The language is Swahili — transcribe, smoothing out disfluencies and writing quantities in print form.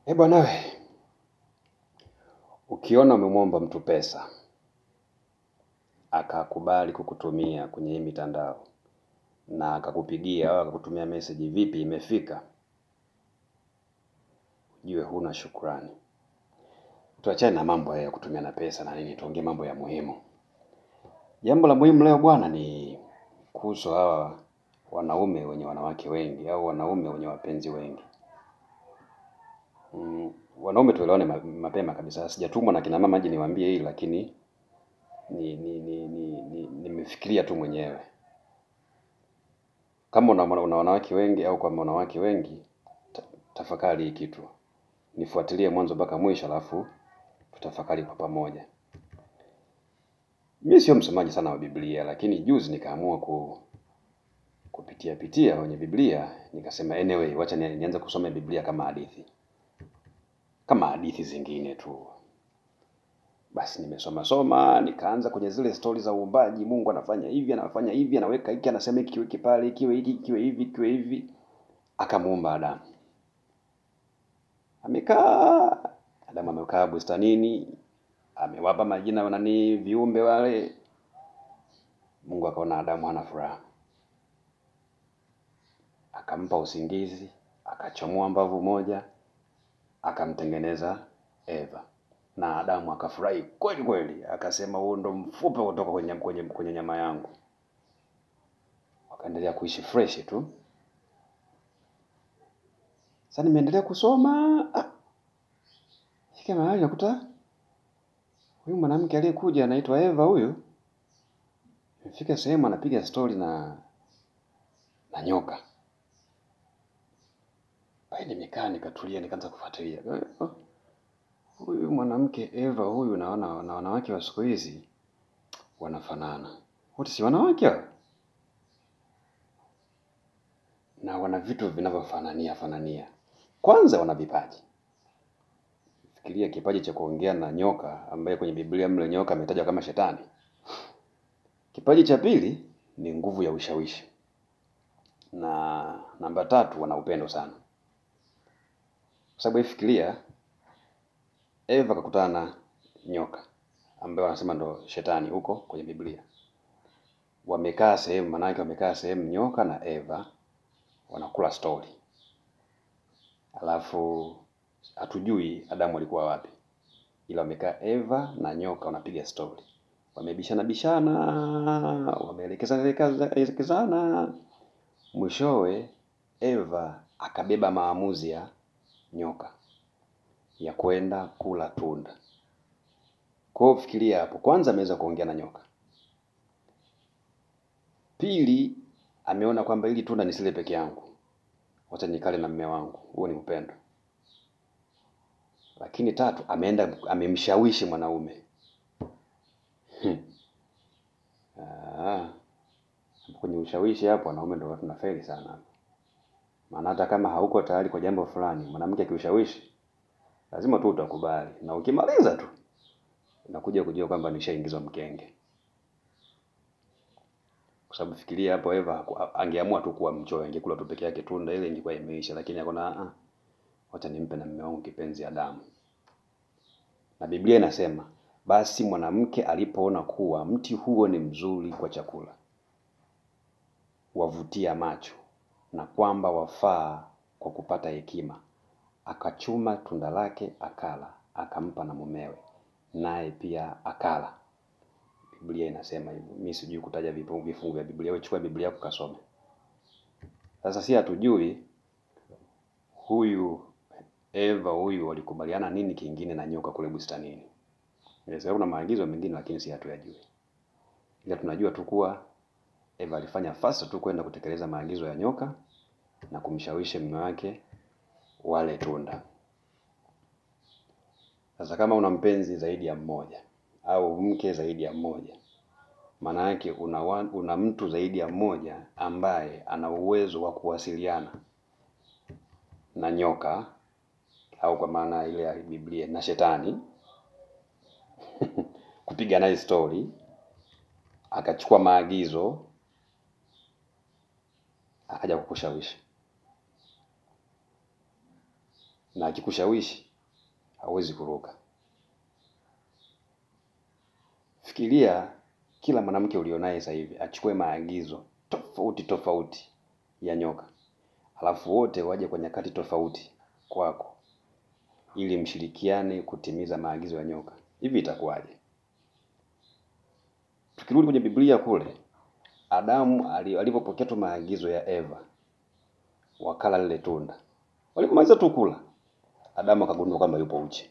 Bwana we, ukiona umemwomba mtu pesa, akakubali kukutumia kwenye hii mitandao na akakupigia au akakutumia message vipi imefika, ujue huna shukrani. Tuachane na mambo ya kutumia na pesa na nini, tuongee mambo ya muhimu. Jambo la muhimu leo bwana ni kuhusu hawa wanaume wenye wanawake wengi au wanaume wenye wapenzi wengi. Wanaume tuelewane mapema kabisa. Sijatumwa na kina mama aje niwaambie hii, lakini nimefikiria tu mwenyewe. Kama una wanawake wengi au kama wanawake wengi, tafakari hii kitu. Nifuatilie mwanzo mpaka mwisho, alafu tutafakari kwa pamoja. Mimi sio msomaji sana wa Biblia, lakini juzi nikaamua kupitia kwenye Biblia, nikasema anyway, wacha nianze kusoma Biblia kama hadithi. Kama hadithi zingine tu. Basi nimesoma, nikaanza kwenye zile stori za uumbaji. Mungu anafanya hivi, anaweka hiki, anasema hiki kiwe pale, kiwe hiki, kiwe hivi. Akamuumba Adamu. Adamu amekaa bustanini, amewapa majina viumbe wale. Mungu akaona Adamu hana furaha. Akampa usingizi, akachomoa mbavu moja, akamtengeneza Eva. Na Adamu akafurahi kweli kweli, akasema huo ndo mfupa kutoka kwenye nyama yangu. Wakaendelea kuishi fresh tu. Sasa nimeendelea kusoma. Fika mahali nakuta huyu mwanamke aliyekuja anaitwa Eva huyu. Nifika sehemu anapiga story na nyoka. Pale nimekaa nikatulia, nikaanza kufuatilia. Huyu mwanamke Eva huyu na wanawake wa siku hizi wanafanana. Wote si wanawake? Na wana vitu vinavyofanania. Kwanza wana vipaji. Fikiria kipaji cha kuongea na nyoka, ambaye kwenye Biblia mle nyoka ametajwa kama shetani. Kipaji cha pili ni nguvu ya ushawishi. Na namba 3, wana upendo sana. Kwa sababu fikiria, Eva kakutana na nyoka, ambaye wanasema ndo shetani huko kwenye Biblia. Wamekaa sehemu nyoka na Eva wanakula story. Alafu hatujui Adamu alikuwa wapi. Ila wamekaa Eva na nyoka wanapiga story. Wamebishana, wameelekezana. Mwishowe Eva akabeba maamuzi ya nyoka ya kwenda kula tunda. Kwa hiyo fikiria hapo, kwanza ameweza kuongea na nyoka. Pili, ameona kwamba hili tunda nisile peke yangu, wacha nikale na mume wangu. Huo ni upendo. Lakini 3, amemshawishi mwanaume. Kwenye ushawishi hapo wanaume ndio tunafeli sana. Maana hata kama hauko tayari kwa jambo fulani, mwanamke akiushawishi lazima tu utakubali, na ukimaliza tu unakuja kujua kwamba nishaingizwa mkenge. Kwa sababu fikiria hapo, Eva angeamua tu kuwa mchoyo, angekula tu peke yake tunda ile, ingekuwa imeisha. Lakini akona wacha nimpe na mume wangu kipenzi Adamu. Na Biblia inasema, basi mwanamke alipoona kuwa mti huo ni mzuri kwa chakula, wavutia macho, na kwamba wafaa kwa kupata hekima, akachuma tunda lake akala, akampa na mumewe, naye pia akala. Biblia inasema hivyo. Mimi sijui kutaja vifungu vya Biblia. Wewe chukua Biblia yako kasome. Sasa si hatujui huyu Eva huyu walikubaliana nini kingine na nyoka kule bustanini. Inaweza kuna maagizo mengine, lakini si hatuyajui. Ila tunajua tu kuwa Eva alifanya fast tu kwenda kutekeleza maagizo ya nyoka na kumshawishi mume wake wale tunda. Sasa kama una mpenzi zaidi ya mmoja au mke zaidi ya mmoja, maana yake una mtu zaidi ya mmoja ambaye ana uwezo wa kuwasiliana na nyoka, au kwa maana ile ya Biblia na shetani, kupiga naye story, akachukua maagizo, akaja kukushawishi. na akikushawishi hauwezi kuruka. Fikiria kila mwanamke ulionaye sasa hivi achukue maagizo tofauti ya nyoka, alafu wote waje kwa nyakati tofauti kwako ili mshirikiane kutimiza maagizo ya nyoka. Hivi itakuwaje? Tukirudi kwenye Biblia kule, Adamu alipopokea tu maagizo ya Eva, wakala lile tunda. Walipomaliza tu kula, Adamu akagundua kwamba yupo uchi.